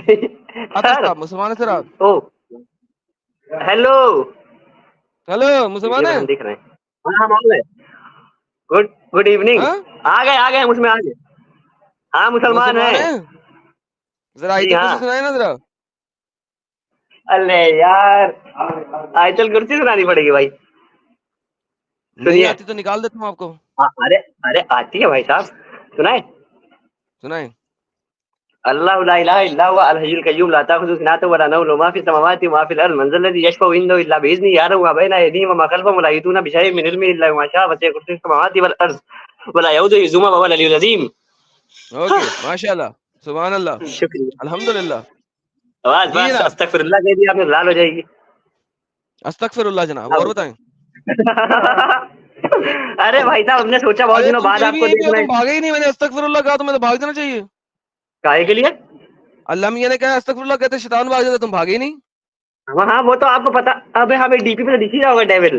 Atif sir. साहब मुसलमान है सर आप? ओ हेलो। हेलो मुसलमान वीडियो में है? हम दिख रहे हैं। हाँ हाँ मालूम है। Good good evening. हाँ आ गए उसमें आ गए। हाँ मुसलमान मुसलमान है। है। जरा जी आयतल कुर्सी हाँ। सुनाए ना जरा। अरे यार आयतल कुर्सी सुनानी पड़ेगी भाई। नहीं सुनिए। आती तो निकाल देता हूँ आपको। अरे अरे आती है भाई साहब। सुनाए। सुनाए। अल्लाहु ला इलाहा इल्ला हुवा अल हय्युल कय्यूम ला ताखुज़ुहु सिनतुन व ला नौम लहु मा फ़िस समावाति व मा फ़िल अर्ज़ मन ज़ल्लज़ी यशफ़उ इंदहु इल्ला बिइज़निही यअलमु मा बैना अयदीहिम व मा ख़ल्फ़हुम व ला युहीतूना बिशैइन मिन इल्मिही इल्ला बिमा शाअ वसिअ कुर्सियुहु समावाति वल अर्ज़ व ला यऊदुहु हिफ़्ज़ुहुमा व हुवल अलिय्युल अज़ीम। ओके माशाल्लाह। सुभान अल्लाह। शुक्रिया। अल्हम्दुलिल्लाह। बस जी बस जनाब। अस्तगफिरुल्लाह कह दिया आपने लाल हो जाएगी। अस्तगफिरुल्लाह जनाब, और अब बताएं। अरे भाई साहब हमने सोचा बहुत अरे दिनों तुम बाद कहीं भी आपको यहीं पे हो, देखना है। तुम भागे ही नहीं। मैंने अस्तगफिरुल्लाह कहा तो मैं तो भाग जाना चाहिए। काहे के लिए? अल्लाह मियां ने कहा अस्तगफिरुल्लाह कहते शैतान भाग जाता, तुम भागे ही नहीं। हाँ हाँ वो तो आपको पता। अबे हमें डीपी पे तो दिख ही रहा होगा डेविल।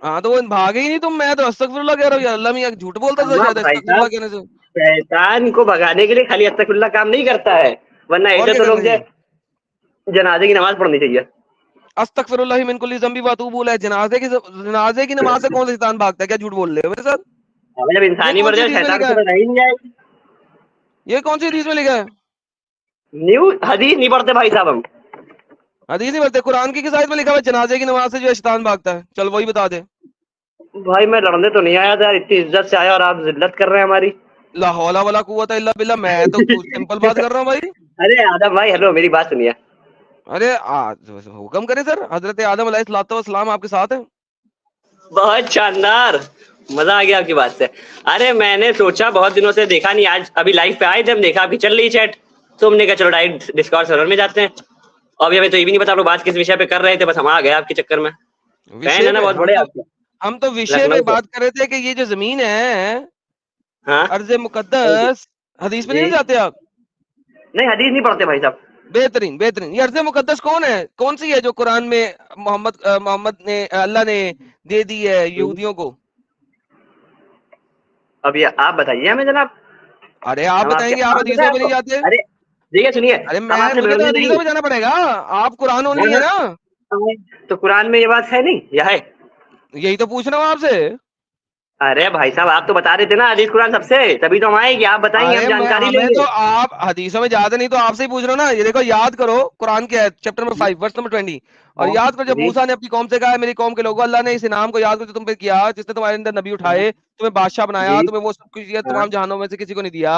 हाँ तो वो भागे ही नहीं तुम। मैं तो अस्तगफिरुल्लाह कह रहा हूँ यार, अल्लाह मियां झूठ बोलता था अम्मा शायद भाई अस्तगफिरुल्लाह साहब कहने से। शैतान को भगाने के लिए खाली अस्तगफिरुल्लाह काम नहीं करता है। वरना और ऐसे क्या तो लोग करना जो चाहिए? जनाजे की नमाज पढ़नी चाहिए। अस्तगफिरुल्लाह मिन कुल्ली ज़ंबी व अतूबु इलैह। जनाजे की नमाज से कौन सा शैतान भागता है? क्या झूठ बोल रहे हो मेरे साथ? अब जब ये इंसान ही कौन मर सी जाए हदीस में शैतान लिखा को है? तो रह ही नहीं जाएगा। ये कौन सी हदीस में लिखा है? न्यू हदीस नहीं पढ़ते भाई साहब हम। हदीस नहीं पढ़ते? कुरान की किस आयत में लिखा है जनाजे की नमाज से जो है शैतान भागता है? चल वही बता दे। भाई मैं लड़ने तो नहीं आया था, इतनी इज्जत से आया और आप जिल्लत कर रहे हैं हमारी। ला हौला वला कुव्वता इल्ला बिल्लाह। मैं तो सिंपल बात कर रहा हूँ भाई। अरे आदम भाई हेलो मेरी बात सुनिए। अरे हुक्म करे सर। हजरत आदम अलैहिस्सलाम आपके साथ है। बहुत शानदार। मजा आ गया आपकी बात से। अरे मैंने सोचा बहुत दिनों से देखा नहीं, आज अभी लाइव पे आए थे हम, देखा आपकी चल रही चैट। तो हमने कहा चलो डायरेक्ट डिस्कॉर्ड सर्वर में जाते हैं। अभी हमें तो ये भी नहीं पता आप लोग बात किस विषय पे कर रहे थे, बस हम आ गए आपके चक्कर में। फैन विषय है ना पे बहुत बड़े आपके। हम तो विषय पे लखनऊ से। बात कर रहे थे कि ये जो जमीन है, हाँ। अर्ज मुकद्दस, हदीस पे जी। नहीं जाते आप? नहीं हदीस नहीं पढ़ते भाई साहब। बेहतरीन बेहतरीन। ये अर्ज मुकद्दस कौन है? कौन सी है जो कुरान में मोहम्मद ने अल्लाह ने दे दी है यहूदियों को? अब ये आप बताइए हमें जनाब। अरे आप हम आपके बताएंगे, आप हम बताए हदीसों पे नहीं आपको। जाते। अरे देखिए सुनिए। अरे हम मैं आपसे मुझे तो भिड़ूंगे हदीसों नहीं। पे जाना पड़ेगा। आप कुरान हाँ ओनली है हाँ। ना? तो कुरान में ये बात है नहीं या है? यही तो पूछ रहा हूँ आपसे। अरे भाई साहब आप तो बता रहे थे ना हदीस कुरान सबसे, तभी तो हम आएंगे, आप बताएंगे हम अरे मैं जानकारी हमें लेंगे। तो आप हदीसों में जाते नहीं, तो आपसे ही पूछ रहा हूँ ना। ये देखो याद करो, कुरान के चैप्टर नंबर 5 वर्स नंबर 20। और हाँ याद करो जब जी। मूसा ने अपनी कौम से कहा, मेरी कौम के लोगों, अल्लाह ने इस इनाम को याद करो जो तुम पे किया, जिसने तुम्हारे अंदर नबी हाँ उठाए, तुम्हें बादशाह बनाया, जी। तुम्हें वो सब कुछ दिया, हाँ तमाम जहानों में से किसी को नहीं दिया।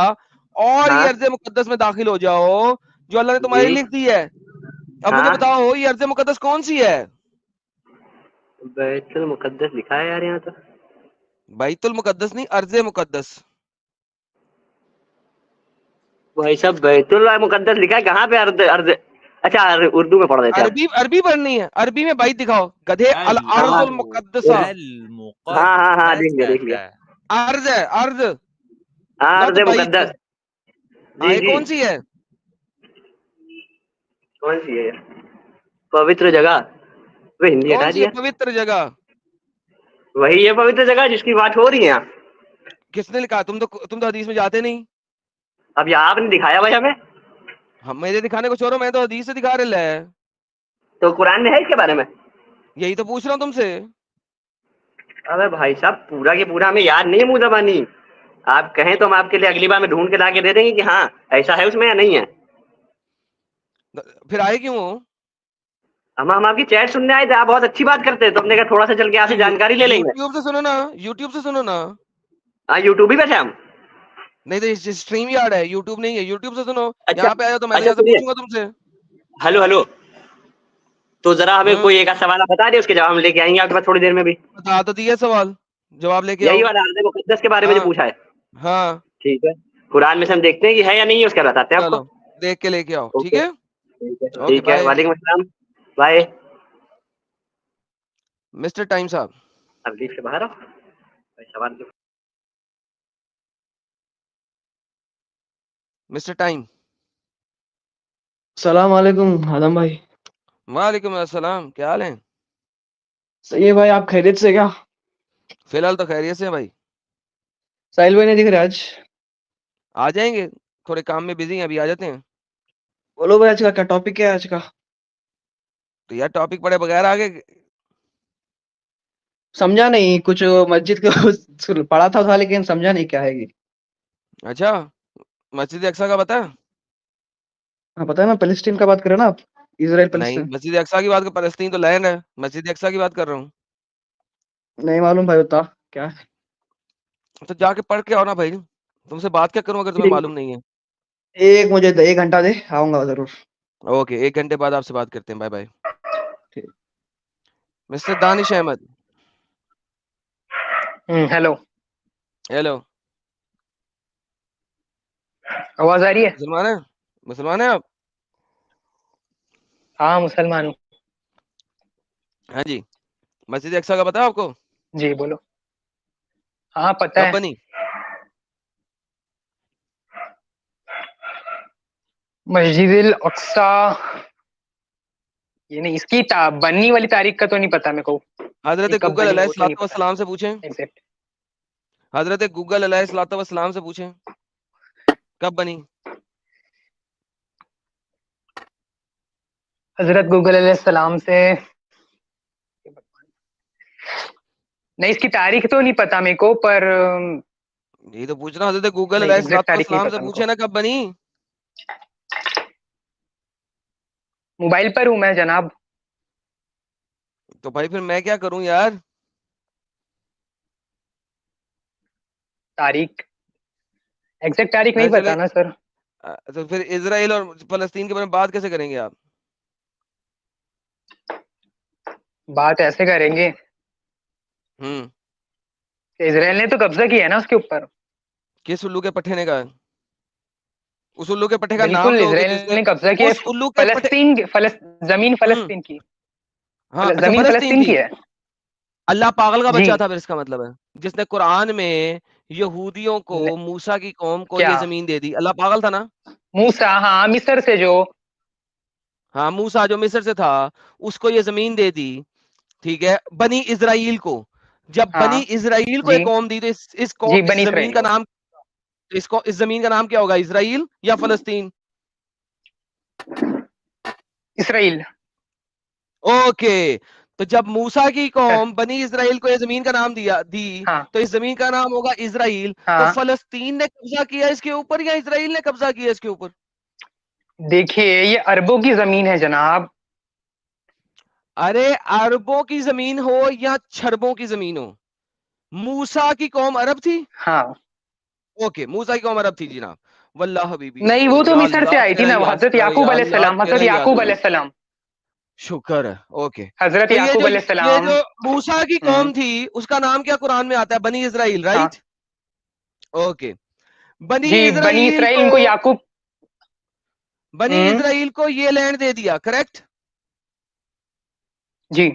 और ये हाँ अर्ज मुकद्दस में दाखिल हो जाओ जो अल्लाह ने तुम्हारे लिए जी। लिख दी है। अब मुझे हाँ बताओ ये अर्ज मुकद्दस कौन सी है? बैतुल मुकद्दस लिखा है यार यहाँ तो। बैतुल मुकद्दस नहीं, अर्ज मुकद्दस। भाई साहब बैतुल मुकद्दस लिखा है कहाँ पे? अर्ज अर्ज। अच्छा उर्दू में पढ़ देते हैं अरबी अरबी पढ़नी है। अरबी में बैत दिखाओ गधे। अल अल आप। अर्जुल मुकद्दसा। हाँ हाँ हाँ मुकद्दस देख लिया देख लिया। अर्ज है अर्ज, हाँ नॉट अर्ज बैत। मुकद्दस। हाँ जी ये जी। कौन सी है? कौन सी है ये? पवित्र जगह। वे हिंदी कौन हटा सी है दिया। पवित्र जगह? वही है पवित्र जगह जिसकी बात हो रही है यहाँ। किसने लिखा? तुम तो हदीस में जाते नहीं। अब ये आपने दिखाया भाई हमें। हम मेरे दिखाने को छोड़ो, मैं तो हदीस से दिखा रहा है। तो कुरान में है इसके बारे में? यही तो पूछ रहा हूँ तुमसे। अबे भाई साहब पूरा के पूरा हमें याद नहीं है मुंह जबानी। आप कहें तो हम आपके लिए अगली बार में ढूंढ के ला के दे देंगे कि हाँ ऐसा है उसमें या नहीं है। फिर आए क्यों हो? हम आपकी चैट सुनने आए थे, आप बहुत अच्छी बात करते हैं, तो हमने कहा थोड़ा सा चल के तो आपसे जानकारी ले लेंगे। यूट्यूब से सुनो ना, यूट्यूब से सुनो ना। हाँ यूट्यूब ही पे थे हम। नहीं तो स्ट्रीम यार्ड है, यूट्यूब नहीं है। यूट्यूब से सुनो। अच्छा। यहाँ पे आए हो तो मैं तो अच्छा यहाँ से सुनिए। पूछूंगा तुमसे। Hello hello. तो जरा हमें हाँ कोई एक आध सवाल आप बता दें, उसके जवाब हम लेके आएंगे आपके पास थोड़ी देर में भी। बता तो दिया सवाल, जवाब लेके यही आओ। वाला अर्ज़ मुक़द्दस के बारे में जो हाँ पूछा है। हाँ। ठीक है। कुरान में से हम देखते हैं कि है या नहीं है, उसका बताते हैं आपको। चलो देख के लेके आओ, ठीक ओके। है। ठीक है ओके ठीक है, बाय। वालेकुम अस्सलाम। बाय। मिस्टर टाइम साहब। अब लीव से बाहर आओ। भाई सवाल जो। Mister time. सलाम वालेकुम आदम भाई। वालेकुम अस्सलाम, क्या हाल है? सही है भाई, आप खैरियत से क्या? फिलहाल तो खैरियत से हैं भाई। साहिल भाई नहीं दिख रहे आज। आ जाएंगे, थोड़े काम में बिजी हैं, अभी आ जाते हैं। बोलो भाई, आज का क्या टॉपिक है आज का? तो यार टॉपिक पढ़े बगैर आगे। समझा नहीं कुछ। मस्जिद को पढ़ा था लेकिन समझा नहीं क्या है ये। अच्छा, मस्जिद अक्सा का पता है? हाँ पता है ना, पैलेस्टीन का बात करें ना आप। इसराइल नहीं, पैलेस्टीन। मस्जिद अक्सा की बात कर, फलस्तीन तो लैंड है, मस्जिद अक्सा की बात कर रहा हूँ। नहीं मालूम भाई, बता क्या है। तो जाके पढ़ के आओ ना भाई, तुमसे बात क्या करूं अगर तुम्हें ठीक। मालूम नहीं है। मुझे 1 घंटा दे, आऊंगा जरूर। ओके, 1 घंटे बाद आपसे बात करते हैं, बाय बाय। ठीक। Mister Danish Ahmad. Hello. Hello. आवाज आ रही है? मुसलमान है? मुसलमान है आप? हाँ मुसलमान हूँ। हाँ जी। मस्जिद अक्सा का पता है आपको? जी बोलो। हाँ पता कब है। बनी? मस्जिद अक्सा। ये नहीं, इसकी बनने वाली तारीख का तो नहीं पता मेरे को। हजरत ये कब गूगल बनी वो तो नहीं पता अलैहिस्सलाम से पूछें। एग्जैक्ट। हजरत गूगल अलैहिस्सलाम से पूछें कब बनी। हजरत गूगल अलैहिस्सलाम से। नहीं, इसकी तारीख तो नहीं पता मेरे को, पर यही तो पूछ रहा हूँ, हजरत गूगल नहीं एग्जैक्ट तारीख नहीं अलैहिस्सलाम से पता मेरे को। पूछे ना कब बनी। मोबाइल पर हूँ मैं जनाब। तो भाई फिर मैं क्या करूं यार। तारीख, एग्जैक्ट तारीख नहीं खैर चले। पता ना सर। तो फिर इजराइल और फलस्तीन के बारे में बात कैसे करेंगे आप? बात ऐसे करेंगे हम्म। कि इसराइल ने तो कब्जा किया है ना उसके ऊपर। किस उल्लू के पट्टे ने कहा? उस उल्लू के पट्टे का नाम बिल्कुल, लोगे इसराइल जिसने ने कब्जा किया उस है उल्लू के पट्टे। फलस्तीन, जमीन हम्म। फलस्तीन की। हाँ, अच्छा, जमीन फलस्तीन फलस्तीन की। की है। अल्लाह पागल का जी। बच्चा था फिर, इसका मतलब है जिसने कुरान में यहूदियों को, न, मूसा की कौम को क्या? ये जमीन दे दी। अल्लाह पागल था ना? मूसा, हाँ मिस्र से जो। हाँ, मूसा जो मिस्र से था, उसको ये जमीन दे दी। ठीक है, बनी इजराइल को। जब बनी हाँ इजराइल को जी। एक कौम दी तो जी इस बनी जमीन इसराइल का को। नाम, इस जमीन का नाम क्या होगा, इजराइल या फलस्तीन? इसराइल। ओके। तो जब मूसा की कौम बनी इजराइल को ये जमीन का नाम दी, हाँ तो इस जमीन का नाम होगा इजराइल। तो हाँ। फलस्तीन ने कब्जा किया इसके ऊपर या इजराइल ने कब्जा किया इसके ऊपर? देखिए, ये अरबों की जमीन है जनाब। अरे, अरबों की जमीन हो या छरबों की जमीन हो, मूसा की कौम अरब थी। हाँ। ओके, मूसा की कौम अरब थी जनाब। वल्लाह हबीबी, नहीं, वो तो या मिस्र से अल्लाह आई थी तेरा ना, ही हजरत वास्ता है, याकूब या अल्लाह अलैहिस्सलाम, तेरा हजरत ही याकूब वास्ता है। अलैहिस्सलाम। शुक्र है। ओके। हजरत तो याकूब ये अलैहिस्सलाम। जो मूसा की हम्म। कौम थी, उसका नाम क्या कुरान में आता है? बनी इजराइल, हाँ राइट? ओके। बनी जी, बनी इजराइल इसराइल को इनको याकूब। बनी हम्म। इजराइल को ये लैंड दे दिया, करेक्ट? जी।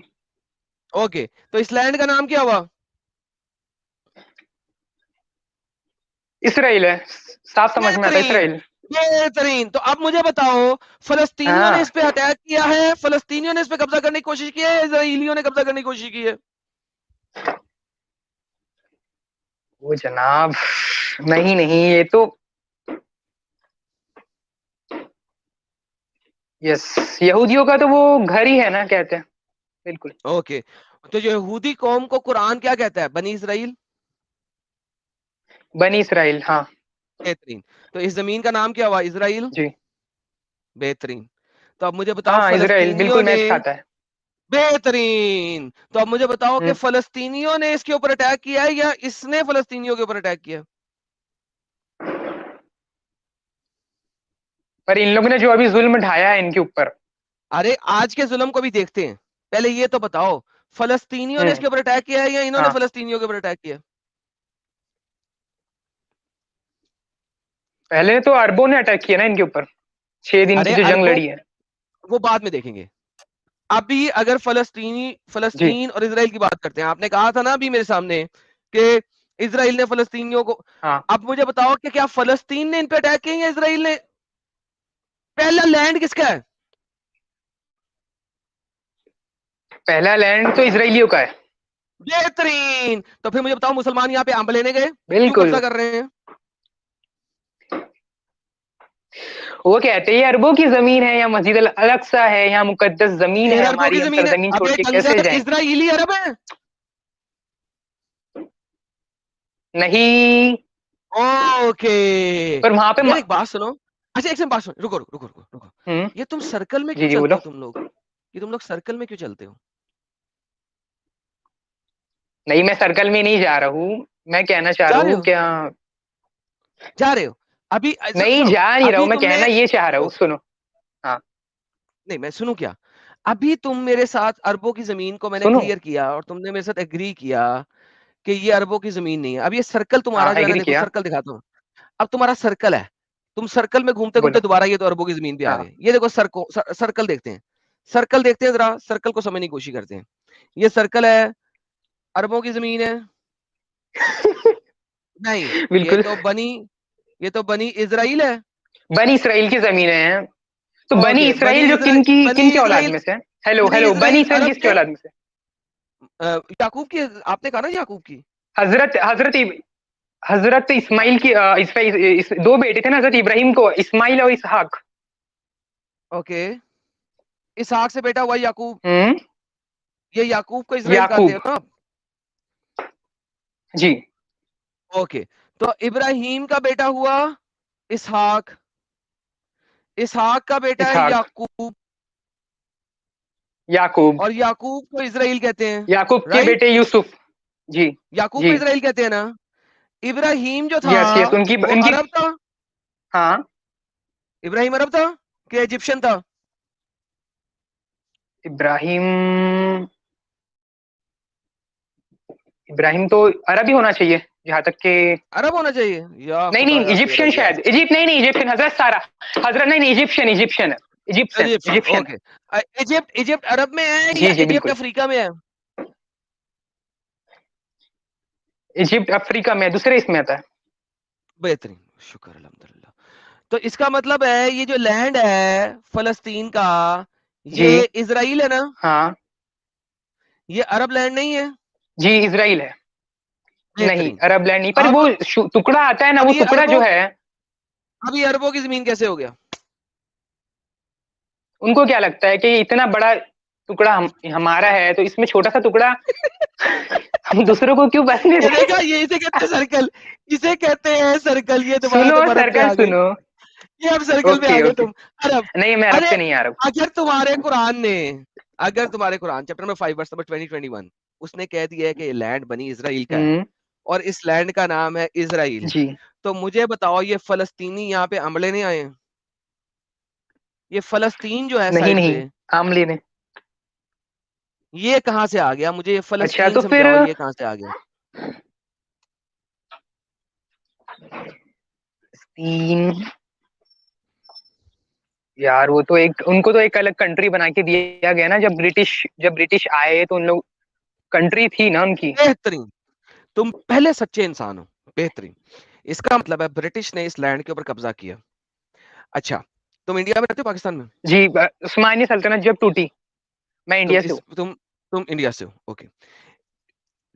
ओके, तो इस लैंड का नाम क्या हुआ? इसराइल है। साफ समझ में आता है, बेहतरीन। इसराइल। बेहतरीन। तो अब मुझे बताओ, फलस्तीनियों ने हाँ। इस पे अटैक किया है, फलस्तीनियों ने इस पे कब्जा करने की कोशिश की है, इजराइलियों ने कब्जा करने की कोशिश की है? वो जनाब, नहीं नहीं, ये तो यस, यहूदियों का तो वो घर ही है ना, कहते हैं। बिल्कुल। ओके। तो जो यहूदी कौम को कुरान क्या कहता है? बनी इसराइल। बनी इसराइल, हाँ। बेहतरीन। तो इस जमीन का नाम क्या हुआ? इसराइल। जी। बेहतरीन। तो अब मुझे बताओ, हाँ, इसराइल फलस्तीनियों बिल्कुल ने। मैच खाता है। बेहतरीन। तो अब मुझे बताओ कि हम्म। फलस्तीनियों ने इसके ऊपर अटैक किया है या इसने फलस्तीनियों के ऊपर अटैक किया? पर इन लोगों ने जो अभी जुल्म ढाया है इनके ऊपर। अरे, आज के जुल्म को भी देखते हैं, पहले ये तो बताओ, फलस्तीनियों ने हम्म। इसके ऊपर अटैक किया है या इन्होंने हाँ, फलस्तीनियों के ऊपर अटैक किया? पहले तो अरबों ने अटैक किया ना इनके ऊपर। 6 दिन की अरे जो जंग अरबों, लड़ी है। वो बाद में देखेंगे। अभी अगर जी। फलस्तीन और इसराइल की बात करते हैं, आपने कहा था ना अभी मेरे सामने कि इसराइल ने फलस्तीनियों को। हाँ, अब मुझे बताओ कि क्या फलस्तीन ने इन पे अटैक किया या इसराइल ने? पहला लैंड किसका है? पहला लैंड तो इसराइलियों का है। बेहतरीन। तो फिर मुझे बताओ, मुसलमान यहाँ पे अंब लेने गए, क्यों बिल्कुल। कब्जा कर रहे हैं? वो कहते हैं ये अरबों की जमीन है या मस्जिद अल अक्सा है, यहाँ मुकद्दस जमीन फिर है अरबों की हमारी, हम जमीन है, सरजमीन छोड़ अबे के ढंग से कैसे तो जाएं? इजराइली अरब है। नहीं, ओके। पर वहां पे यार एक बात सुनो, अच्छा एक सेकंड बात सुनो, रुको रुको रुको रुको। हम्म, ये तुम सर्कल में क्यों जी जी चलते बोलो। हो तुम लोग? ये तुम लोग सर्कल में क्यों चलते हो? नहीं, मैं सर्कल में नहीं जा रहा हूँ, मैं कहना चाह जा रहा रहे हूँ हो, क्या। जा रहे हो। अभी नहीं सुनो, जा नहीं रहा हूँ, अभी मैं तुमने, कहना ये चाह रहा हूँ, रुको, सुनो। हाँ, नहीं मैं सुनूं क्या? अभी तुम मेरे साथ अरबों की जमीन को मैंने सुनो। क्लियर किया और तुमने मेरे साथ एग्री किया कि ये अरबों की जमीन नहीं है। अब ये सर्कल तुम्हारा हाँ, जो है ना, एग्री देखो किया। सर्कल दिखाता हूँ। अब तुम्हारा सर्कल है, तुम सर्कल में घूमते घूमते बोलो। दोबारा ये तो अरबों की जमीन पे आ हाँ। गए। ये देखो सर्कल देखते हैं, सर्कल देखते हैं, जरा सर्कल को समझने की कोशिश करते हैं। ये सर्कल है, अरबों की जमीन है? नहीं, बिल्कुल। ये तो बनी इजराइल है। बनी इसराइल की जमीन है। तो बनी ओके, इसराइल जो किन के औलाद में से है? हेलो बनी हेलो, बनी इजराइल इसराइल अरब किसके के, औलाद में से? याकूब की, आपने कहा ना याकूब की। हजरत हजरत हजरत इस्माइल की दो बेटे थे ना, हजरत इब्राहिम को, इस्माइल और इसहाक। ओके, इसहाक से बेटा हुआ याकूब। हम्म। ये याकूब को इजराइल कहते याकूब। हैं ना। जी। ओके, तो इब्राहिम का बेटा हुआ इसहाक, इसहाक का बेटा है इसहाक। याकूब, याकूब। और याकूब को इजराइल कहते हैं। याकूब के राइट, बेटे यूसुफ। जी। याकूब को जी। इजराइल कहते हैं ना। इब्राहिम जो था यस यस, उनकी वो उनकी। अरब था? हाँ। इब्राहिम अरब था कि इजिप्शियन था? इब्राहिम। इब्राहिम तो अरब ही होना चाहिए, जहां तक के। अरब होना चाहिए, या नहीं नहीं, खुदाया तेरा इजिप्शियन यार। शायद, इजिप्ट, नहीं नहीं, इजिप्शियन, हजरत सारा। हजरत, नहीं नहीं, इजिप्शियन इजिप्शियन है। इजिप्शियन इजिप्शियन, इजिप्शियन है। ओके। इजिप्ट इजिप्ट अरब में है जी या जी इजिप्ट बिल्कुल। अफ्रीका में है? इजिप्ट अफ्रीका में, दूसरे इसमें आता है। बेहतरीन, शुक्र अल्हम्दुलिल्लाह। तो इसका मतलब है ये जो लैंड है फलस्तीन का, जी। ये इजराइल है ना? हाँ। ये अरब लैंड नहीं है? जी, इसराइल है। नहीं, बेहतरीन। अरब लैंड नहीं, पर अब वो टुकड़ा आता है ना, अब वो ये टुकड़ा जो अरबों है। अब ये अरबों की जमीन कैसे हो गया? उनको क्या लगता है कि इतना बड़ा टुकड़ा हमारा है, तो इसमें छोटा सा टुकड़ा हम दूसरों को क्यों बसने ये दें? देखा, ये इसे कहते हैं सर्कल, इसे कहते हैं सर्कल। ये दोबारा सुनो, तुम अरब पे सरकार आ गए, सुनो। ये अब सर्कल पे आ ओके गए ओके। तुम, अरब। नहीं, मैं अरब अरे पे नहीं आ रहा हूँ। अगर तुम्हारे कुरान ने, अगर तुम्हारे Quran chapter number 5 verse number 2021 उसने कह दिया है कि ये लैंड बनी इसराइल का है हम्म। और इस लैंड का नाम है इसराइल, जी। तो मुझे बताओ ये फलस्तीनी यहाँ पे अमले नहीं आए? ये फलस्तीन जो है नहीं साइड पे, नहीं, आमली ने। ये कहाँ से आ गया? मुझे ये अच्छा, फलस्तीन तो फिर समझाओ, ये कहाँ से आ गया? तीन। यार वो तो एक, उनको तो एक अलग कंट्री बना के दिया गया ना, जब ब्रिटिश आए तो उन लोग, कंट्री थी ना उनकी। बेहतरीन, तुम पहले सच्चे इंसान हो। बेहतरीन, इसका मतलब है ब्रिटिश ने इस लैंड के ऊपर कब्जा किया। अच्छा, तुम इंडिया में रहते हो पाकिस्तान में? जी, उस्मानी सल्तनत जब टूटी, मैं इंडिया से हूँ। तुम इंडिया से हो, ओके।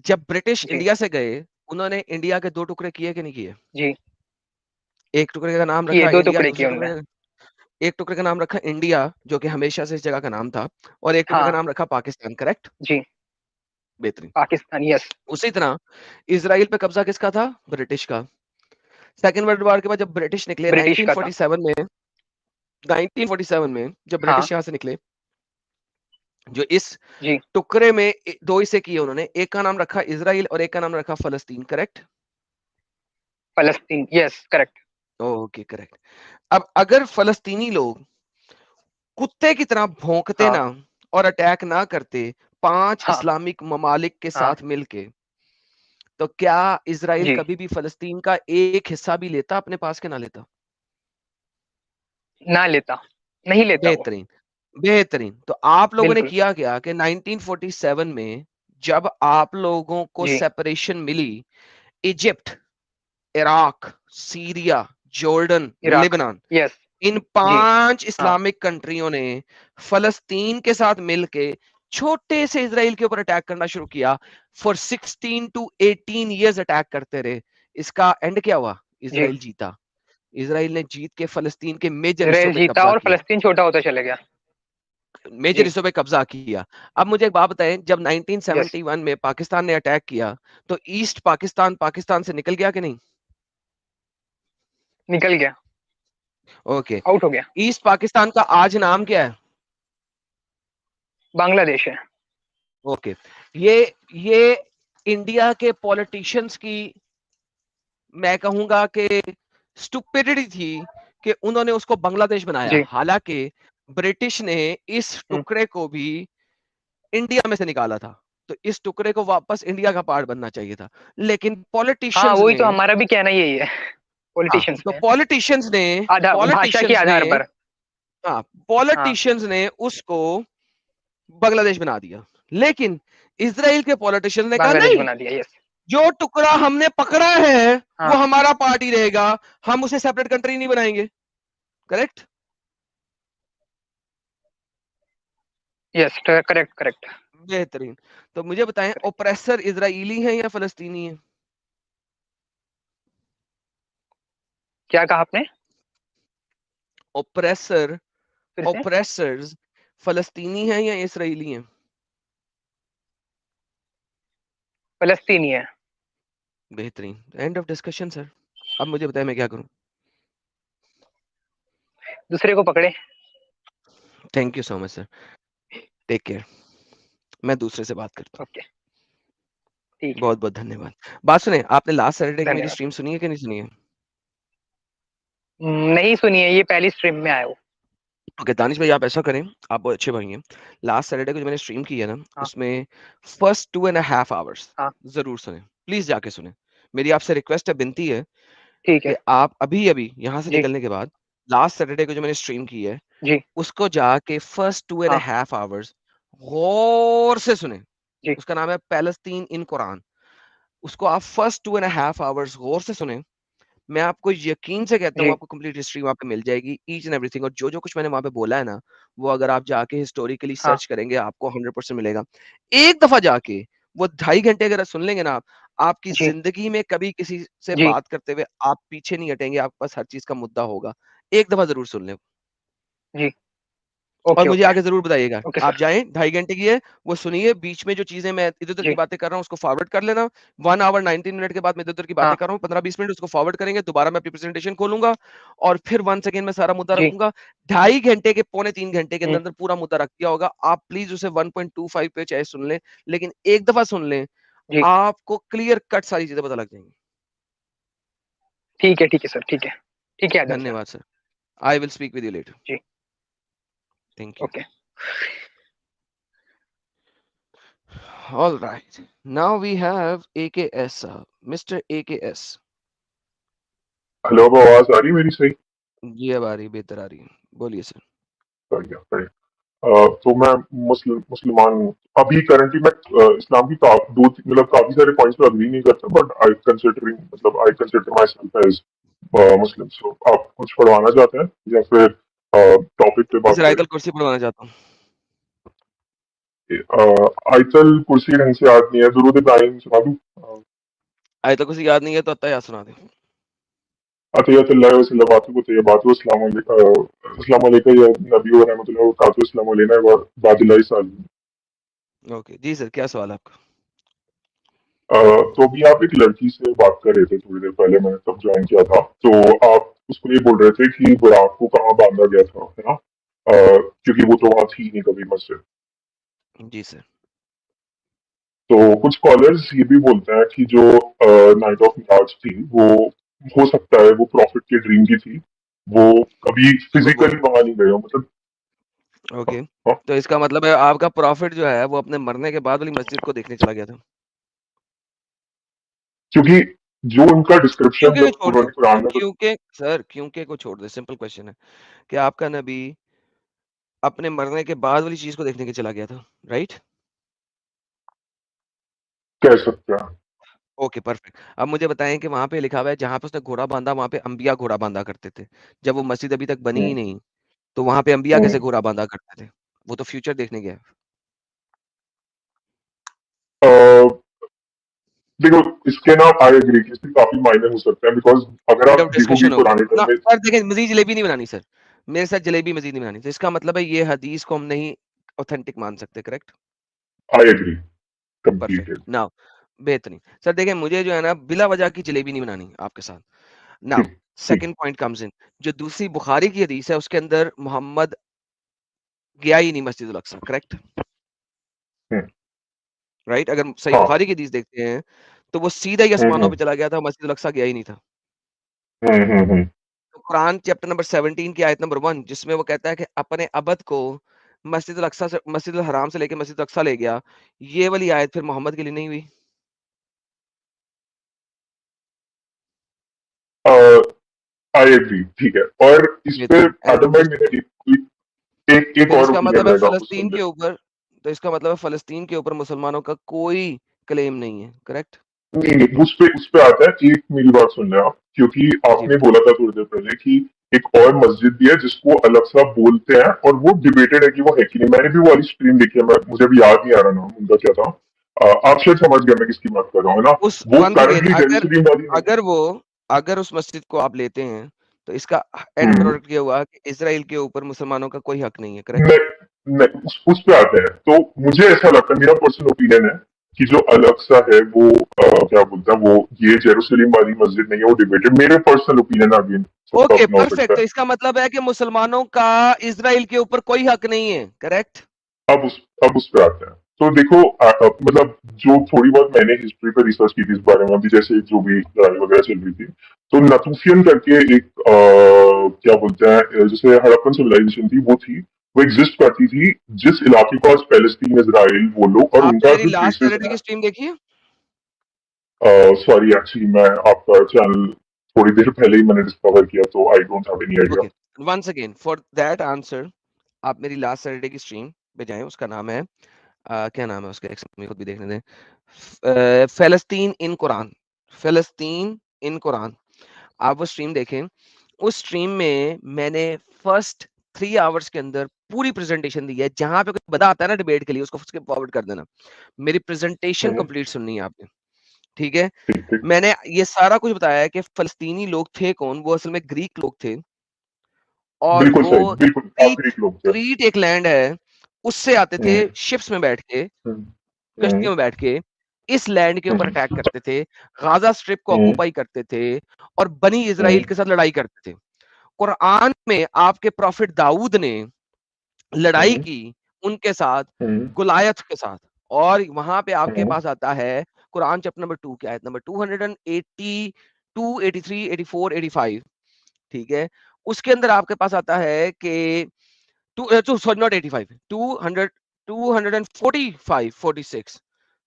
जब ब्रिटिश जी। इंडिया से गए, उन्होंने इंडिया के दो टुकड़े किए कि नहीं किए? जी। एक टुकड़े का नाम किए, रखा दो इंडिया, टुकड़े किए दूसरे उनने। टुकड़े का, एक टुकड़े का नाम रखा इंडिया जो कि हमेशा से इस जगह का नाम था, और एक टुकड़े का हाँ। नाम रखा पाकिस्तान, करेक्ट? जी। बेहतरीन। पाकिस्तान, यस। उसी तरह इसराइल पे कब्जा किसका था? ब्रिटिश का। सेकेंड वर्ल्ड वॉर के बाद जब ब्रिटिश निकले ब्रिटिश का था। 1947 में, 1947 में जब हाँ। ब्रिटिश यहाँ से निकले, जो इस जी। टुकड़े में दो हिस्से किए उन्होंने, एक का नाम रखा इसराइल और एक का नाम रखा फलस्तीन, करेक्ट? फलस्तीन, यस करेक्ट। Okay, correct. अब अगर फलस्तीनी लोग कुत्ते की तरह भौंकते हाँ। ना और अटैक ना करते 5 हाँ। इस्लामिक ममालिक के हाँ। साथ मिलके, तो क्या इसराइल जी। कभी भी फलस्तीन का एक हिस्सा भी लेता अपने पास के ना लेता? ना लेता, नहीं लेता वो। बेहतरीन, बेहतरीन। तो आप लोगों ने बिल्कुल। किया क्या कि 1947 में जब आप लोगों को जी। सेपरेशन मिली, Egypt, Iraq, Syria, Jordan, Iraq. Lebanon, yes. इन जी। 5 हाँ। इस्लामिक कंट्रियों ने फलस्तीन के साथ मिलके छोटे से इसराइल के ऊपर अटैक करना शुरू किया। फॉर 16 to 18 इयर्स अटैक करते रहे। इसका एंड क्या हुआ? जी। इसराइल जीता। इसराइल ने जीत के फलस्तीन के मेजर इसराइल हिस्सों पे जीता कब्जा और किया, फलस्तीन छोटा होता चला गया। मेजर जी। हिस्सों पे कब्जा किया। अब मुझे एक बात बताएं, जब यस, 1971 में पाकिस्तान ने अटैक किया तो ईस्ट पाकिस्तान पाकिस्तान से निकल गया कि नहीं? निकल गया, ओके, आउट हो गया। ईस्ट पाकिस्तान का आज नाम क्या है? बांग्लादेश है। ओके, ये इंडिया के पॉलिटिशियंस की, मैं कहूंगा कि स्टुपिडिटी थी कि उन्होंने उसको बांग्लादेश बनाया, जी। हालांकि ब्रिटिश ने इस हम्म। टुकड़े को भी इंडिया में से निकाला था, तो इस टुकड़े को वापस इंडिया का पार्ट बनना चाहिए था, लेकिन हाँ, पॉलिटिशियंस वही ने, तो हमारा भी कहना यही है। हाँ, पॉलिटिशियंस तो में भाषा के पॉलिटिशियंस ने, आधार पर। हाँ, हाँ, पॉलिटिशियंस ने उसको बांग्लादेश बना दिया, लेकिन इसराइल के पॉलिटिशियंस ने कहा बांग्लादेश नहीं, बना दिया। यस। जो टुकड़ा हमने पकड़ा है वो हाँ। हमारा पार्ट ही रहेगा, हम उसे सेपरेट कंट्री नहीं बनाएंगे। करेक्ट? Yes, correct correct. बेहतरीन। तो मुझे बताएं, ओप्रेसर इजरायली है या फलस्तीनी है? क्या कहा आपने? ओप्रेसर, फिर से। ओप्रेसर्स फलस्तीनी है या इसराइली है? फलस्तीनी है। बेहतरीन, एंड ऑफ डिस्कशन सर। अब मुझे बताएं मैं क्या करूं? दूसरे को पकड़े। Thank you so much sir, take care. मैं दूसरे से बात करता ओके, ठीक हूँ, है। बहुत बहुत धन्यवाद। बात सुने, आपने लास्ट सैटरडे की मेरी धन्यवाद। स्ट्रीम सुनी है कि नहीं सुनी है? नहीं सुनी है, ये पहली स्ट्रीम में आया हूँ। ओके दानिश भाई, आप ऐसा करें, आप बहुत अच्छे भाई हैं, लास्ट सैटरडे को जो मैंने स्ट्रीम की है ना, हाँ। उसमें फर्स्ट 2.5 आवर्स हाँ, जरूर सुने, प्लीज जाके सुने। मेरी आपसे रिक्वेस्ट है, विनती है ठीक है। कि आप अभी अभी यहाँ से जी। निकलने के बाद लास्ट सैटरडे को जो मैंने स्ट्रीम की है जी। उसको जाके फर्स्ट टू एंड हाँ। हाफ आवर्स गौर से सुने। जी। उसका नाम है पैलेस्टीन इन कुरान। उसको आप फर्स्ट 2.5 आवर्स गौर से सुने। मैं आपको यकीन से कहता हूँ, जी। आपको कंप्लीट हिस्ट्री वहाँ पे मिल जाएगी, ईच एंड एवरीथिंग। और जो जो कुछ मैंने वहाँ पे बोला है ना, वो अगर आप जाके हिस्टोरिकली हाँ। सर्च करेंगे आपको 100% मिलेगा। एक दफा जाके वो 2.5 घंटे अगर सुन लेंगे ना आप, आपकी जी। जिंदगी में कभी किसी से जी। बात करते हुए आप पीछे नहीं हटेंगे, आपके पास हर चीज का मुद्दा होगा। एक दफा जरूर सुन लें। जी। और ओके मुझे ओके। आगे ज़रूर बताइएगा। ओके आप सर। जाएँ, 2.5 घंटे की है, वो सुनिए, बीच में जो चीज़ें मैं इधर-उधर की जी। बातें कर रहा हूँ, उसको फॉरवर्ड कर लेना। 1 आवर 19 मिनट के बाद मैं इधर-उधर की बातें हाँ। कर रहा हूँ, 15-20 मिनट उसको फॉरवर्ड करेंगे, दोबारा मैं अपनी प्रेज़ेंटेशन खोलूँगा और फिर वन्स अगेन मैं सारा मुद्दा जी। रखूँगा। 2.5 घंटे के, पौने 3 घंटे के हम्म। अंदर-अंदर पूरा मुद्दा रख दिया होगा। आप प्लीज़ उसे 1.25 पे चाहे सुन लें, लेकिन एक दफ़ा सुन लें, जी। आपको क्लियर कट सारी चीज़ें पता लग जाएँगी। ठीक है सर, ठीक है। ठीक है आदम सर। धन्यवाद sir. I will speak with you later. जी। Thank you. Okay. All right. Now we have AKS, Mr. AKS. Hello, अब आवाज आ रही है मेरी सही? जी अब आ रही, बेहतर आ रही है, बोलिए सर। बढ़िया बढ़िया। तो मैं मुसलमान हूँ। अभी करंटली मैं इस्लाम की मतलब काफी सारे पॉइंट्स पे अग्री नहीं करता, but I consider myself as Muslim. So आप कुछ पढ़वाना चाहते हैं या फिर टॉपिक पे जी बात सर, करें? आयतल कुर्सी पढ़वाना चाहता हूँ। आयतल कुर्सी ढंग से याद नहीं है, दुरूद इब्राहिम सुना दूं? आयतल कुर्सी याद नहीं है तो अत्ता याद सुना दें। अतहियतुल्लाहि व सल्लवातु व तय्यबातु अस्सलाम अलैका या नबी व रहमतुल्लाहि व बरकातहू अस्सलाम अलैना व बादिल्लाहि सालिहीन। ओके जी सर, क्या सवाल है आपका? तो अभी आप एक लड़की से बात कर रहे थे थोड़ी देर पहले, मैंने तब ज्वाइन किया था। तो आप उसको ये बोल रहे थे कि बुराक को कहाँ बांधा गया था, है ना? क्योंकि वो तो वहां थी नहीं कभी मस्जिद। जी सर। तो कुछ स्कॉलर्स ये भी बोलते हैं कि जो नाइट ऑफ मिराज थी, वो हो सकता है वो प्रॉफिट के ड्रीम की थी, वो कभी झूठ बोल फिजिकली रहे वहां नहीं गए हो, मतलब। हैं। ओके, हाँ, तो इसका मतलब है आपका प्रॉफिट जो है वो अपने मरने के बाद वाली मस्जिद को देखने चला गया था। क्योंकि जो उनका डिस्क्रिप्शन क्योंकि को जब छोड़ दे, उन्होंने कुरान में क्योंकि सर, क्योंकि को छोड़ दे, सिंपल क्वेश्चन है कि आपका नबी अपने मरने के बाद वाली चीज को देखने के चला गया था, राइट? कह सकते हैं। Okay perfect. अब मुझे बताएं कि वहां पे लिखा हुआ है जहां पे उसने घोड़ा बांधा वहां पे अंबिया घोड़ा बांधा करते थे, जब वो मस्जिद अभी तक बनी ही हम्म, नहीं, तो वहां पे अंबिया कैसे हम्म। घोड़ा बांधा करते थे? वो तो फ्यूचर देखने गया है। अ, देखो इसके ना आई एग्री कि इसके काफी मायने हो सकते हैं, बिकॉज अगर पॉइंट आप ऑफ देखोगे डिस्कशन होगा पुराने ना टाइम में सर। देखें, मजीद जलेबी नहीं बनानी सर, मेरे साथ जलेबी मजीद नहीं बनानी, तो इसका मतलब है ये हदीस को हम नहीं ऑथेंटिक मान सकते। Correct, I agree perfect. Completed. Now बेहतरीन सर, देखें मुझे जो है ना बिला वजह की जलेबी नहीं बनानी आपके साथ। नाउ ठीक ठीक। सेकंड पॉइंट कम्स इन, जो दूसरी बुखारी की हदीस है उसके अंदर मोहम्मद गया ही नहीं मस्जिद अल अक्सा। करेक्ट, हम्म, राइट। अगर सही हाँ। बुखारी की हदीस देखते हैं तो वो सीधा ही आसमानों हम्म पे चला गया था, मस्जिद अल अक्सा गया ही नहीं था। हम्म। तो कुरान चैप्टर नंबर 17 की आयत नंबर 1 जिसमें वो कहता है कि अपने अबद को मस्जिद अल अक्सा से, मस्जिद अल हराम से लेके मस्जिद अल अक्सा ले गया, ये वाली आयत फिर मोहम्मद के लिए नहीं हुई। आई एग्री, ठीक है। और इस पे बेहतरीन। एंड आदम भाई मेरा एक फिर और इसका ओपिनियन मतलब है रहेगा, आपको सुन फलस्तीन ले। के ऊपर, तो इसका मतलब है फलस्तीन के ऊपर मुसलमानों का कोई क्लेम नहीं है। करेक्ट, नहीं नहीं, उस पे आता है। एक मेरी बात सुन ले आप, क्योंकि जी आपने बोला था थोड़ी देर पहले कि एक और मस्जिद भी है जिसको अलग सा बोलते हैं, और वो डिबेटेड है कि वो है कि नहीं। मैंने भी वो वाली स्ट्रीम देखी है, मुझे अभी याद नहीं आ रहा नाम उनका क्या था। आप शायद समझ गए मैं किसकी बात कर रहा हूँ, है ना। उस वो वंस अगेन, करंटली जेरूसलम वाली नहीं। अगर वो अगर उस मस्जिद को आप लेते हैं तो इसका एंड हम्म, प्रोडक्ट ये हुआ कि इजराइल के ऊपर मुसलमानों का कोई हक नहीं है। करेक्ट, नहीं, उस पे आते हैं। तो मुझे ऐसा लगता है, मेरा पर्सनल ओपिनियन है कि जो अलग सा है वो क्या बोलता है, वो ये जेरूसलम वाली मस्जिद नहीं है, वो डिबेटेड। मेरे पर्सनल ओपिनियन अगेन सबका ओके अपना हो परफेक्ट। सकता तो है। इसका मतलब है कि मुसलमानों का इजराइल के ऊपर कोई हक नहीं है। करेक्ट, अब उस पे आते हैं। तो देखो मतलब जो थोड़ी बहुत मैंने हिस्ट्री पे रिसर्च की थी इस बारे में, अभी जैसे जो भी लड़ाई वगैरह चल रही थी, तो नतूफियन करके एक क्या बोलते हैं, जैसे हड़प्पन सिविलाइजेशन थी, वो एग्जिस्ट करती थी जिस इलाके को आज पैलेस्टीन, इसराइल वो लोग, और आपने उनका मेरी जो लास्ट ट्रेसेस सैटरडे है। की स्ट्रीम देखी है? सॉरी, एक्चुअली मैं आपका चैनल थोड़ी देर पहले ही मैंने डिस्कवर किया, तो I don't have any idea. Okay, once again for that answer आप मेरी लास्ट सैटरडे की स्ट्रीम पे जाएं। उसका नाम है क्या नाम है उसका, एक सेकंड, मेरे को भी देखने दें। फ़लस्तीन इन कुरान, फ़लस्तीन इन कुरान। आप वो स्ट्रीम देखें। उस स्ट्रीम में मैंने फर्स्ट 3 आवर्स के अंदर पूरी प्रेजेंटेशन दी है। जहां पे कोई बंदा आता है ना डिबेट के लिए, उसको स्किप फॉरवर्ड कर देना। मेरी प्रेजेंटेशन हम्म, कंप्लीट सुननी है आपने, ठीक है? ठीक ठीक। मैंने ये सारा कुछ बताया है कि फलस्तीनी लोग थे कौन। वो असल में ग्रीक लोग थे, और बिल्कुल वो सही, बिल्कुल आप क्रीट, ग्रीक लोग थे। क्रीट एक लैंड है, उससे आते थे हम्म शिप्स में बैठ के, हम्म हम्म कश्तियों में बैठ के, इस लैंड के ऊपर अटैक हम्म करते थे, गाजा स्ट्रिप को हम्म ऑक्यूपाई करते थे, और बनी हम्म इजराइल के साथ लड़ाई करते थे। कुरान में आपके प्रॉफिट दाऊद ने लड़ाई हम्म की उनके साथ, हम्म गुलायत के साथ। और वहां पे आपके हम्म पास आता है कुरान चैप्टर नंबर 2 की आयत नंबर 282, 83, 84, 85, ठीक है? उसके अंदर आपके पास आता है कि सॉरी नॉट 85, 200, 245, 46,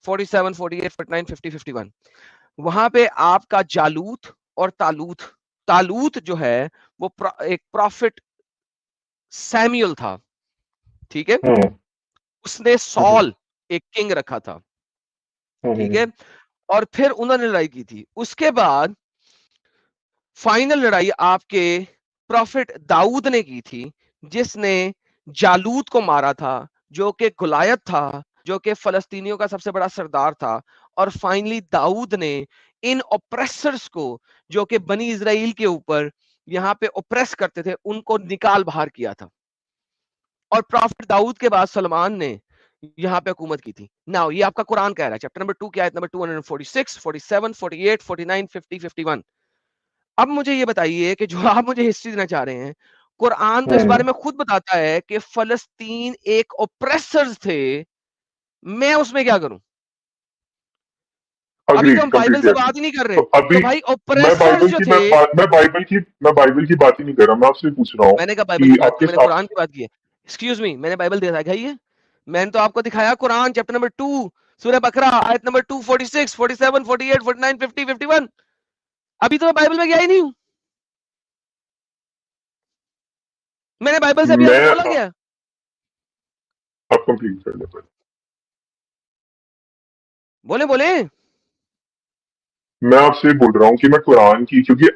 47, 48, 49, 50, 51। वहां पे आपका जालूत और तालूत, तालूत जो है वो एक प्रॉफिट सैमुअल था, ठीक है? हम्म उसने हम्म सॉल एक किंग रखा था, ठीक हम्म है? और फिर उन्होंने लड़ाई की थी। उसके बाद फाइनल लड़ाई आपके प्रॉफिट दाऊद ने की थी, जिसने जालूत को मारा था, जो कि गुलायत था, जो कि फलस्तीनियों का सबसे बड़ा सरदार था। और फाइनली दाऊद ने इन ओप्रेसर्स को, जो कि बनी इजराइल के ऊपर यहां पे ओप्रेस करते थे, उनको निकाल बाहर किया था। और प्रॉफिट दाऊद के बाद सलमान ने यहाँ पे हुकूमत की थी। नाउ ये आपका कुरान कह रहा है, चैप्टर नंबर 2 की आयत नंबर 246, 47, 48, 49, 50, 51। अब मुझे ये बताइए कि जो आप मुझे हिस्ट्री देना चाह रहे हैं, कुरान तो इस बारे हम्म। में खुद बताता है कि फलस्तीन एक ओप्रेसर्स थे। मैं उसमें क्या करूं? अभी तो अग्रीड, हम बाइबल कंप्लीटली से अग्रीड। बात ही नहीं कर तो रहे। तो अभी भाई मैं ओप्रेसर्स बाइबल जो की थे, मैं बाइबल की बात ही नहीं कर रहा, मैं आपसे पूछ रहा हूँ मैंने कहा बाइबल कि की बात की, आपके मैंने साथ। कुरान की बात की है। एक्सक्यूज मी, मैंने बाइबल दिखाई है? मैंने तो आपको दिखाया कुरान चैप्टर नंबर 2 सूरह बकरा आयत नंबर 246, 47, 48, 49, 50, 51। अभी तो मैं बाइबल में गया ही नहीं हूं। मैंने बाइबल से अभी मैं आपको बोला क्या? आप कंप्लीट कर ले पहले। बोले बोले। मैं आपसे बोल रहा हूँ कि मैं कुरान की, क्योंकि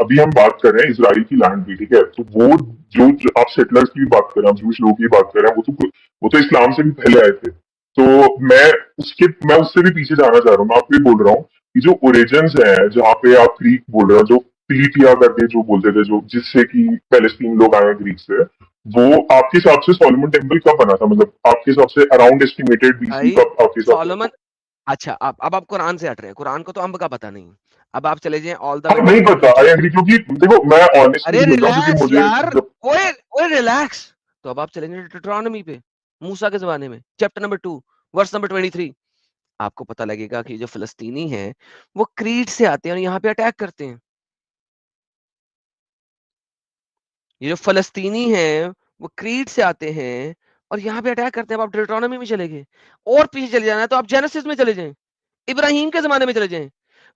अभी हम बात कर रहे हैं इसराइल की लैंड की, ठीक है। तो वो जो आप सेटलर्स की भी बात कर रहे हैं, आप जूश लोगों की बात कर रहे हैं, वो तो इस्लाम से भी पहले आए थे। तो मैं उससे भी पीछे जाना चाह रहा हूँ। मैं आपको ये बोल रहा हूँ कि जो ओरिजिन्स है, जहाँ पे आप ग्रीक बोल रहे हो, जो फिलिपिया करके जो बोलते थे, जो जिससे कि पैलेस्टीन लोग आए ग्रीक से, वो आपके हिसाब से सोलोमन टेम्पल कब बना था? मतलब आपके हिसाब से अराउंड एस्टिमेटेड बीसी भाई कब आपके हिसाब से? सोलोमन, अच्छा अब आप कुरान से हट रहे हैं, कुरान को तो अंब का पता नहीं। अब आप चले जाएं ऑल द हाँ, वे नहीं बैक टू पता, आई एग्री, क्योंकि देखो मैं ऑनेस्टली अरे बोल रहा हूँ, क्योंकि रिलैक्स मुझे यार, जब ओए ओए रिलैक्स। तो अब आप चलेंगे डिट्रोनॉमी पे, मूसा के जमाने में, चैप्टर नंबर 2 वर्स नंबर 23। आपको पता लगेगा कि जो फिलिस्तीनी हैं वो क्रीट से आते हैं और यहाँ पे अटैक करते हैं। ये जो फलस्तीनी हैं वो क्रीट से आते हैं और यहाँ पे अटैक करते हैं। अब आप डिट्रोनॉमी में चले गए, और पीछे चले जाना है तो आप जेनेसिस में चले जाएं, इब्राहिम के जमाने में चले जाएं।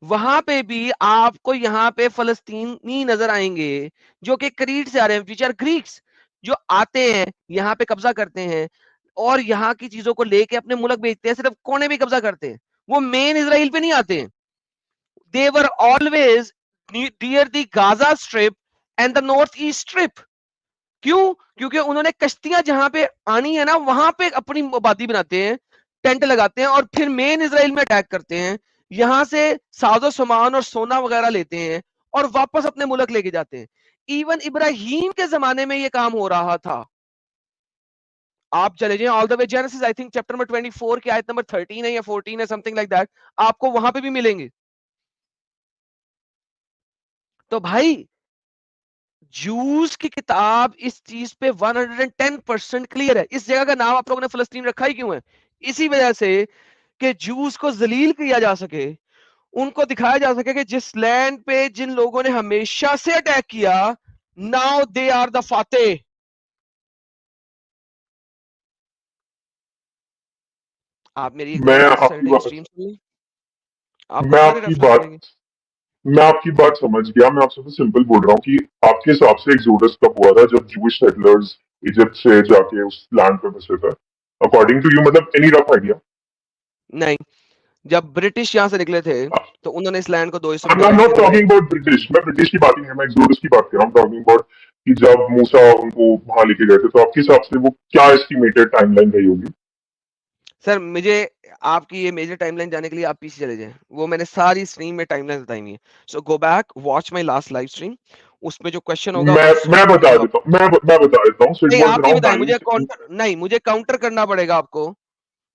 वहां पे भी आपको यहाँ पे फलस्तीनी नजर आएंगे जो कि क्रीट से आ रहे हैं, विच आर ग्रीक्स, जो आते हैं यहाँ पे कब्जा करते हैं और यहाँ की चीजों को लेके अपने मुल्क बेचते हैं। सिर्फ कोने भी कब्जा करते हैं, वो मेन इसराइल पे नहीं आते हैं। They were always near the Gaza Strip and the Northeast Strip. क्यों? क्योंकि उन्होंने कश्तियां जहां पे आनी है ना वहां पे अपनी आबादी बनाते हैं, टेंट लगाते हैं और फिर मेन इसराइल में अटैक करते हैं। यहां से साजो सामान और सोना वगैरह लेते हैं और वापस अपने मुल्क लेके जाते हैं। इवन इब्राहिम के जमाने में यह काम हो रहा था। आप चले जाएं all the way genesis, I think chapter number 24 की आयत नंबर 13 है या 14 है, समथिंग लाइक दैट, आपको वहां पे भी मिलेंगे। तो भाई जूस की किताब इस चीज पे 110% क्लियर है। इस जगह का नाम आप लोगों ने फलस्तीन रखा ही क्यों है? इसी वजह से कि जूस को जलील किया जा सके, उनको दिखाया जा सके कि जिस लैंड पे जिन लोगों ने हमेशा से अटैक किया, नाउ दे आर द फाते। आप मेरी एक मैं बार फिर से आपकी सैटरडे की बात स्ट्रीम सुन लें, आपको मैं सारे आपकी रेफरेंस बात मिलेंगे। मैं आपकी बात समझ गया। मैं आपसे तो सिंपल बोल रहा हूँ कि आपके हिसाब से एक्सोडस कब हुआ था, जब जूइश सेटलर्स इजिप्ट से जाके उस लैंड पे बसे थे? अकॉर्डिंग टू यू, मतलब एनी रफ आइडिया? नहीं, जब ब्रिटिश यहां से निकले थे तो उन्होंने इस लैंड को दो हिस्सों में आई एम डिवाइड नॉट किया था। टॉकिंग अबाउट ब्रिटिश, मैं ब्रिटिश की बात नहीं है, मैं एक्सोडस की बात कर रहा हूँ। टॉकिंग अबाउट कि जब मूसा उनको वहां लेके गए थे, तो आपके हिसाब से वो क्या एस्टिमेटेड टाइमलाइन रही होगी? सर मुझे आपकी ये मेजर टाइमलाइन जाने के लिए आप पीछे चले जाएं, वो मैंने सारी स्ट्रीम में टाइमलाइन बताई हुई है। So go back watch my last live stream, उसमें जो क्वेश्चन होगा मैं उस मैं बता जवाब। देता हूँ, मैं बता देता हूँ। सो इट नहीं वाज आप नहीं अराउंड बताएं, 9। मुझे काउंटर नहीं, मुझे काउंटर करना पड़ेगा आपको।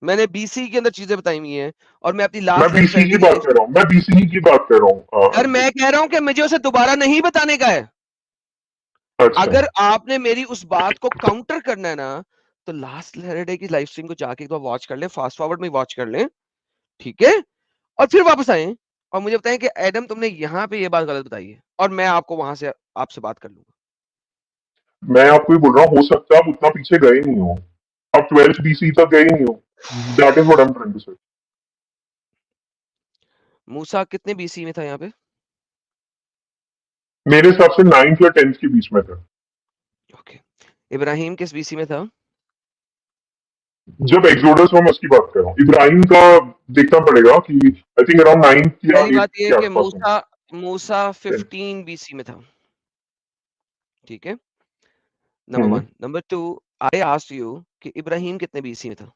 मैंने बीसी के अंदर चीजें बताई हुई हैं और मैं अपनी मैं लास्ट लाइव बीसी की सैटरडे की बात लाइव, कर रहा हूँ, मैं बीसी की बात कर रहा हूँ। सर मैं कह रहा हूं कि मुझे उसे दोबारा नहीं बताने का है। अच्छा, अगर आपने मेरी उस बात को काउंटर करना है ना, तो लास्ट सैटरडे की लाइव स्ट्रीम को जाके एक बार वॉच कर लें, फास्ट फॉरवर्ड में वॉच कर लें, ठीक है? और फिर वापस आए और मुझे बताएं कि एडम तुमने यहाँ पे ये बात गलत बताई है, और मैं आपको वहां से आपसे बात कर लूंगा। मैं आपको ये बोल रहा हूँ, हो सकता है आप उतना पीछे गए नहीं हो, आप 12 बीसी तक गए नहीं हो। That is what I am trying to say. Musa कितने बीसी में था यहाँ पे? मेरे हिसाब से 9th या 10th के बीच में था। ओके, इब्राहिम किस बीसी में था? जब एक्सोडस हुआ, मैं उसकी बात कर रहा हूँ। इब्राहिम का देखना पड़ेगा कि आई थिंक अराउंड 9th या पहली 8th बात ये है के कि आसपास में। मूसा मूसा 10th। 15 बीसी में था, ठीक है, number 1। Number 2, I asked you कि इब्राहिम कितने बीसी में था?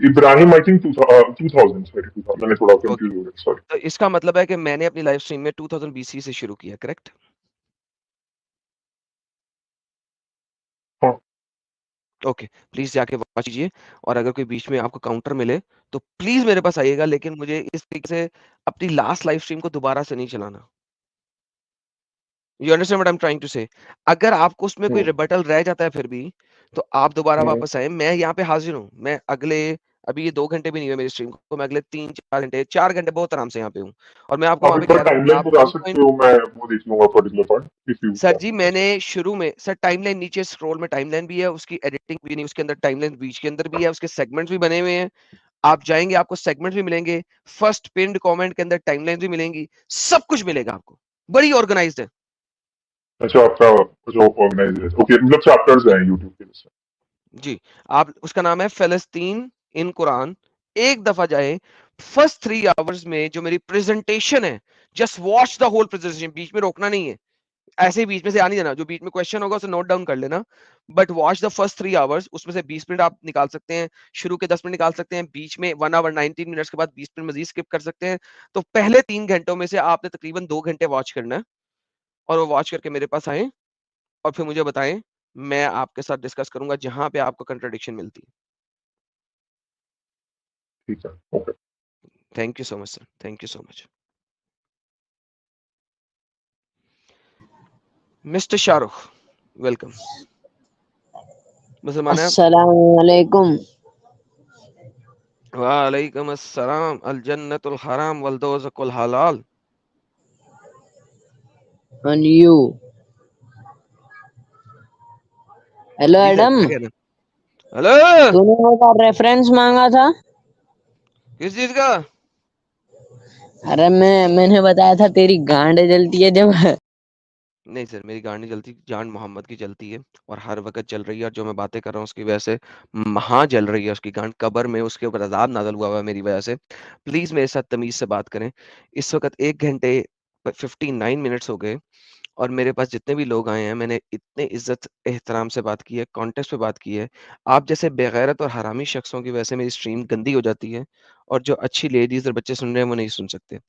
इब्राहिम आई थिंक 2000, सॉरी 2000, मैंने थोड़ा ओके, कंफ्यूज हो गया, सॉरी। तो इसका मतलब है कि मैंने अपनी लाइव स्ट्रीम में 2000 बीसी से शुरू किया, करेक्ट? हाँ, ओके, प्लीज जाके वॉच कीजिए, और अगर कोई बीच में आपको काउंटर मिले तो प्लीज मेरे पास आइएगा, लेकिन मुझे इस तरीके से अपनी लास्ट लाइव स्ट्रीम को दोबारा से नहीं चलाना। You understand what I am trying to say? अगर आपको उसमें कोई रिबटल रह जाता है फिर भी, तो आप दोबारा वापस आए। मैं यहाँ पे हाजिर हूँ। मैं अगले, अभी ये 2 घंटे भी नहीं हुए मेरी स्ट्रीम को, मैं अगले 3-4 घंटे, 4 घंटे बहुत आराम से यहाँ पे हूँ, और मैं आपको आप वहां एक पे बार कह रहा हूँ टाइमलाइन आप बता 1 सकते पॉइंट। हो, मैं वो देख लूंगा particular part if you sir ji can. मैंने शुरू में, सर टाइमलाइन नीचे स्क्रॉल में टाइमलाइन भी है, उसकी एडिटिंग भी नहीं, उसके अंदर टाइमलाइन बीच के अंदर भी है, उसके सेगमेंट्स भी बने हुए हैं। आप जाएंगे आपको सेगमेंट भी मिलेंगे, फर्स्ट पिन्ड कमेंट के अंदर टाइमलाइन भी मिलेंगी, सब कुछ मिलेगा आपको, बड़ी ऑर्गेनाइज्ड है। अच्छा, आपका जो ऑर्गेनाइज है, ओके, मतलब चैप्टर्स जी हैं यूट्यूब के लिए। जी, आप, उसका नाम है फिलिस्तीन इन कुरान। एक दफा जाए, फर्स्ट 3 आवर्स में जो मेरी प्रेजेंटेशन है, just watch the whole presentation, बीच में रोकना नहीं है। ऐसे ही बीच में से आने देना, जो बीच में क्वेश्चन होगा उसे नोट डाउन कर लेना, but watch the first 3 hours, उसमें से 20 मिनट आप निकाल सकते हैं, शुरू के 10 मिनट निकाल सकते हैं, बीच में 1 आवर 19 मिनट्स के बाद 20 मिनट मजीद स्किप कर सकते हैं। तो पहले 3 घंटों में से आपने तकरीबन 2 घंटे वॉच करना है, और वो वॉच करके मेरे पास आएँ और फिर मुझे बताएँ, मैं आपके साथ डिस्कस करूँगा जहाँ पे आपको कंट्राडिक्शन मिलती है। ठीक है, okay. Thank you so much sir, thank you so much. Mister Shahrukh, welcome. मुसलमान हैं आप? अस्सलामुअलैकुम। वालेकुम अस्सलाम, अल जन्नतुल हराम वल दोज़कुल हलाल। And you? Hello ji sir, Adam, क्या कहना है? हेलो, तूने वो रेफरेंस मांगा था? किस चीज का? अरे मैंने बताया था तेरी गांड जलती है जब। नहीं सर, मेरी गांड नहीं जलती, जान मोहम्मद की जलती है, और हर वक्त जल रही है, और जो मैं बातें कर रहा हूँ उसकी वजह से महा जल रही है उसकी गांड, कब्र में उसके ऊपर अजाब नाज़िल हुआ हुआ है मेरी वजह से। प्लीज मेरे साथ तमीज से बात करें। इस वक्त 1 घंटे 59 मिनट्स हो गए, और मेरे पास जितने भी लोग आए हैं, मैंने इतने इज्जत एहतराम से बात की है, कॉन्टेक्स्ट पे बात की है। आप जैसे बेगैरत और हरामी शख्सों की वजह से मेरी स्ट्रीम गंदी हो जाती है, और जो अच्छी लेडीज और बच्चे सुन रहे हैं वो नहीं सुन सकते।